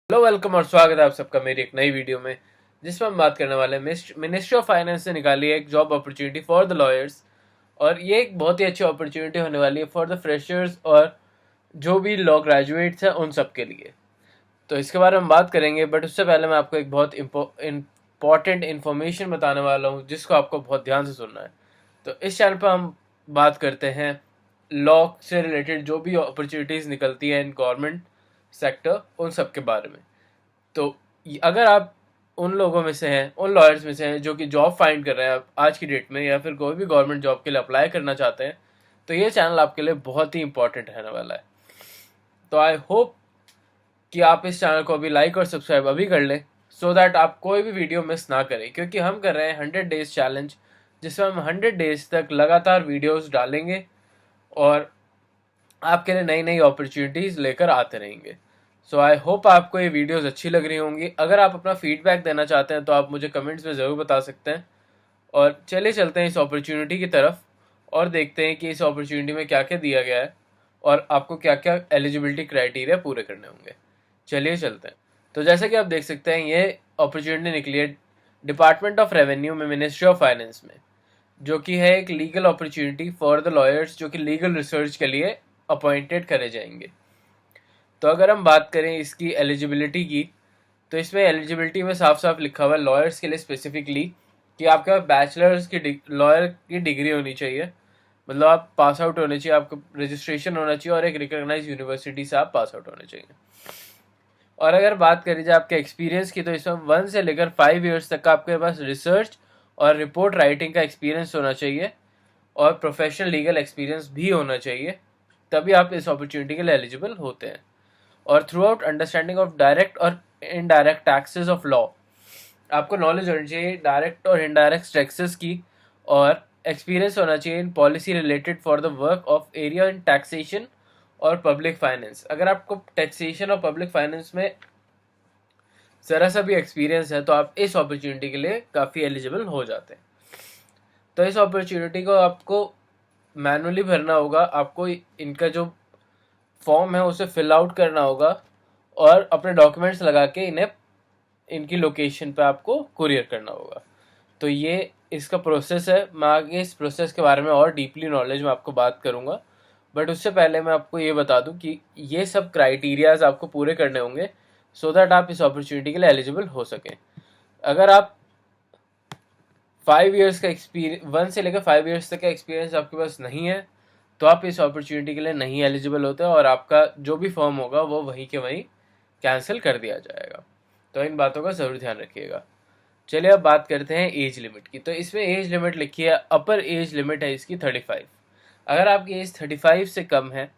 Hello welcome और स्वागत है आप सबका मेरी एक नई वीडियो में, जिसमें हम बात करने वाले हैं मिनिस्ट्री ऑफ फाइनेंस से निकाली है एक job opportunity for the lawyers. और ये एक बहुत ही अच्छी अपॉर्चुनिटी होने वाली है फॉर द फ्रेशर्स और जो भी लॉ ग्रेजुएट्स हैं उन सब के लिए। तो इसके बारे में हम बात करेंगे, बट उससे पहले मैं आपको एक बहुत इम्पॉर्टेंट इन्फॉर्मेशन बताने वाला हूँ जिसको आपको बहुत ध्यान से सुनना है। तो इस चैनल पर हम बात करते हैं लॉ से रिलेटेड जो भी अपॉर्चुनिटीज़ निकलती हैं इन गवर्नमेंट सेक्टर उन सब के बारे में। तो अगर आप उन लोगों में से हैं, उन लॉयर्स में से हैं जो कि जॉब फाइंड कर रहे हैं आज की डेट में, या फिर कोई भी गवर्नमेंट जॉब के लिए अप्लाई करना चाहते हैं, तो ये चैनल आपके लिए बहुत ही इंपॉर्टेंट रहने वाला है। तो आई होप कि आप इस चैनल को अभी लाइक और सब्सक्राइब अभी कर लें, सो दैट आप कोई भी वीडियो मिस ना करें, क्योंकि हम कर रहे हैं 100 डेज चैलेंज, जिसमें हम 100 डेज तक लगातार वीडियोस डालेंगे और आपके लिए नई नई अपॉर्चुनिटीज़ लेकर आते रहेंगे। सो आई होप आपको ये वीडियोस अच्छी लग रही होंगी। अगर आप अपना फीडबैक देना चाहते हैं तो आप मुझे कमेंट्स में ज़रूर बता सकते हैं। और चलिए चलते हैं इस अपॉर्चुनिटी की तरफ और देखते हैं कि इस अपॉर्चुनिटी में क्या क्या दिया गया है और आपको क्या क्या एलिजिबिलिटी क्राइटेरिया पूरे करने होंगे। चलिए चलते हैं। तो जैसे कि आप देख सकते हैं, ये अपॉर्चुनिटी निकली है डिपार्टमेंट ऑफ रेवेन्यू में, मिनिस्ट्री ऑफ फाइनेंस में, जो कि है एक legal opportunity for the lawyers जो कि लीगल रिसर्च के लिए अपॉइंटेड करे जाएंगे। तो अगर हम बात करें इसकी एलिजिबिलिटी की, तो इसमें एलिजिबिलिटी में साफ साफ लिखा हुआ है लॉयर्स के लिए स्पेसिफिकली कि आपके पास बैचलर्स की लॉयर की डिग्री होनी चाहिए, मतलब आप पास आउट होने चाहिए, आपका रजिस्ट्रेशन होना चाहिए और एक रिकॉग्नाइज यूनिवर्सिटी से आप पास आउट होने चाहिए। और अगर बात करी जाए आपके एक्सपीरियंस की, तो इसमें 1 से लेकर 5 ईयर्स तक का आपके पास रिसर्च और रिपोर्ट राइटिंग का एक्सपीरियंस होना चाहिए और प्रोफेशनल लीगल एक्सपीरियंस भी होना चाहिए, तभी आप इस अपॉर्चुनिटी के लिए एलिजिबल होते हैं। और through out understanding of direct और इनडायरेक्ट टैक्सेस ऑफ लॉ, आपको नॉलेज होनी चाहिए डायरेक्ट और इनडायरेक्ट टैक्सेस की, और एक्सपीरियंस होना चाहिए in policy related for the work of area in taxation और पब्लिक फाइनेंस। अगर आपको टैक्सेशन और पब्लिक फाइनेंस में ज़रा सा भी एक्सपीरियंस है तो आप इस अपॉर्चुनिटी के लिए काफ़ी एलिजिबल हो जाते हैं। तो इस अपॉर्चुनिटी को आपको मैनुअली भरना होगा, आपको इनका जो फॉर्म है उसे फिल आउट करना होगा और अपने डॉक्यूमेंट्स लगा के इन्हें इनकी लोकेशन पे आपको कुरियर करना होगा। तो ये इसका प्रोसेस है। मैं आगे इस प्रोसेस के बारे में और डीपली नॉलेज में आपको बात करूँगा, बट उससे पहले मैं आपको ये बता दूं कि ये सब क्राइटेरियाज आपको पूरे करने होंगे सो दैट आप इस अपॉर्चुनिटी के लिए एलिजिबल हो सकें। अगर आप 5 ईयर्स का एक्सपीरियंस, 1 से लेकर 5 ईयर्स तक का एक्सपीरियंस आपके पास नहीं है, तो आप इस अपॉर्चुनिटी के लिए नहीं एलिजिबल होते और आपका जो भी फॉर्म होगा वो वहीं के वहीं कैंसिल कर दिया जाएगा। तो इन बातों का ज़रूर ध्यान रखिएगा। चलिए अब बात करते हैं एज लिमिट की। तो इसमें एज लिमिट लिखी है, अपर एज लिमिट है इसकी 35। अगर आपकी एज 35 से कम है,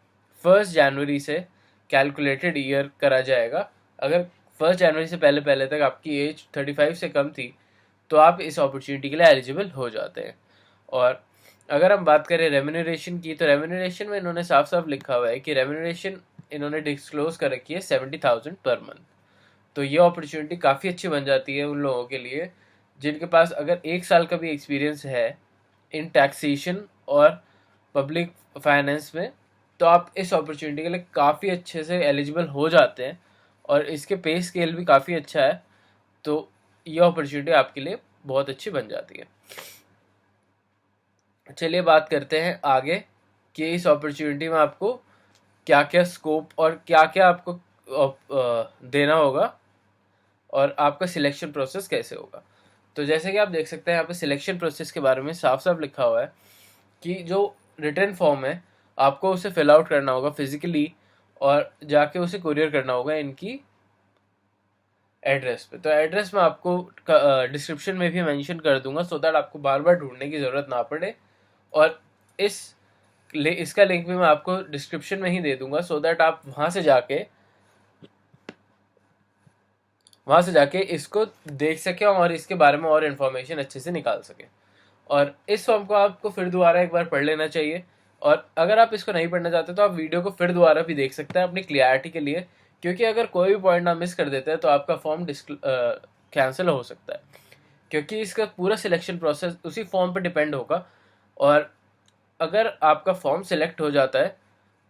1 जनवरी से कैलकुलेटेड ईयर करा जाएगा। अगर 1 जनवरी से पहले पहले तक आपकी एज 35 से कम थी तो आप इस अपॉर्चुनिटी के लिए एलिजिबल हो जाते हैं। और अगर हम बात करें रेम्यूनरेशन की, तो रेम्यूनरेशन में इन्होंने साफ साफ लिखा हुआ है कि रेम्यूनरेशन इन्होंने डिस्क्लोज कर रखी है 70,000 पर मंथ। तो ये अपॉर्चुनिटी काफ़ी अच्छी बन जाती है उन लोगों के लिए जिनके पास अगर 1 साल का भी एक्सपीरियंस है इन टैक्सेशन और पब्लिक फाइनेंस में, तो आप इस अपॉर्चुनिटी के लिए काफ़ी अच्छे से एलिजिबल हो जाते हैं और इसके पे स्केल भी काफ़ी अच्छा है। तो ये अपॉर्चुनिटी आपके लिए बहुत अच्छी बन जाती है। चलिए बात करते हैं आगे कि इस अपॉर्चुनिटी में आपको क्या क्या स्कोप और क्या क्या आपको देना होगा और आपका सिलेक्शन प्रोसेस कैसे होगा। तो जैसे कि आप देख सकते हैं यहाँ पे सिलेक्शन प्रोसेस के बारे में साफ साफ लिखा हुआ है कि जो रिटर्न फॉर्म है आपको उसे फिल आउट करना होगा फिजिकली और जाके उसे कुरियर करना होगा इनकी एड्रेस पे। तो एड्रेस मैं आपको डिस्क्रिप्शन में भी मेंशन कर दूंगा सो दैट आपको बार बार ढूंढने की ज़रूरत ना पड़े। और इसका लिंक भी मैं आपको डिस्क्रिप्शन में ही दे दूंगा सो दैट आप वहाँ से जाके इसको देख सकें और इसके बारे में और इन्फॉर्मेशन अच्छे से निकाल सकें। और इस फॉर्म को आपको फिर दोबारा एक बार पढ़ लेना चाहिए, और अगर आप इसको नहीं पढ़ना चाहते तो आप वीडियो को फिर दोबारा भी देख सकते हैं अपनी क्लियरिटी के लिए, क्योंकि अगर कोई भी पॉइंट आप मिस कर देते हैं तो आपका फॉर्म कैंसिल हो सकता है, क्योंकि इसका पूरा सिलेक्शन प्रोसेस उसी फॉर्म पर डिपेंड होगा। और अगर आपका फॉर्म सिलेक्ट हो जाता है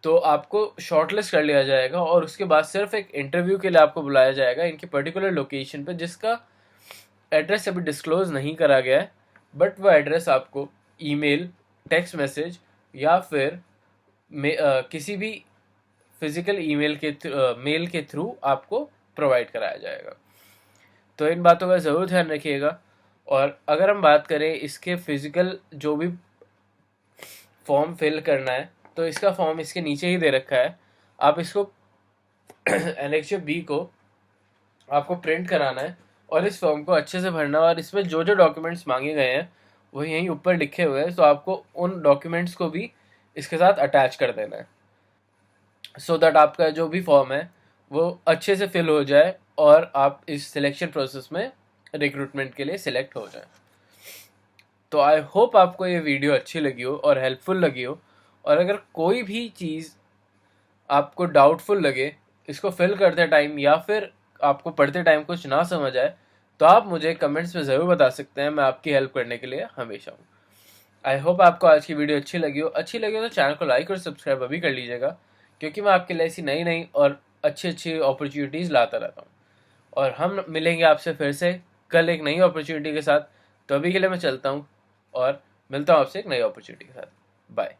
तो आपको शॉर्टलिस्ट कर लिया जाएगा और उसके बाद सिर्फ एक इंटरव्यू के लिए आपको बुलाया जाएगा इनकी पर्टिकुलर लोकेशन पे, जिसका एड्रेस अभी डिस्क्लोज नहीं करा गया है, बट वो एड्रेस आपको ईमेल, टेक्स्ट मैसेज या फिर किसी भी फिजिकल ईमेल के मेल के थ्रू आपको प्रोवाइड कराया जाएगा। तो इन बातों का ज़रूर ध्यान रखिएगा। और अगर हम बात करें इसके फिजिकल जो भी फॉर्म फिल करना है, तो इसका फॉर्म इसके नीचे ही दे रखा है। आप इसको एनेक्चर बी को आपको प्रिंट कराना है और इस फॉर्म को अच्छे से भरना है, और इसमें जो जो डॉक्यूमेंट्स मांगे गए हैं वो यहीं ऊपर लिखे हुए हैं, तो आपको उन डॉक्यूमेंट्स को भी इसके साथ अटैच कर देना है, सो दैट आपका जो भी फॉर्म है वो अच्छे से फिल हो जाए और आप इस सिलेक्शन प्रोसेस में रिक्रूटमेंट के लिए सिलेक्ट हो जाए। तो आई होप आपको ये वीडियो अच्छी लगी हो और हेल्पफुल लगी हो, और अगर कोई भी चीज़ आपको डाउटफुल लगे इसको फिल करते टाइम या फिर आपको पढ़ते टाइम कुछ ना समझ आए, तो आप मुझे कमेंट्स में ज़रूर बता सकते हैं। मैं आपकी हेल्प करने के लिए हमेशा हूँ। आई होप आपको आज की वीडियो अच्छी लगी हो तो चैनल को लाइक और सब्सक्राइब अभी कर लीजिएगा, क्योंकि मैं आपके लिए ऐसी नई नई और अच्छी अच्छी अपॉर्चुनिटीज़ लाता रहता हूँ। और हम मिलेंगे आपसे फिर से कल एक नई अपॉर्चुनिटी के साथ। तो अभी के लिए मैं चलता हूँ और मिलता हूँ आपसे एक नई अपॉर्चुनिटी के साथ। बाय।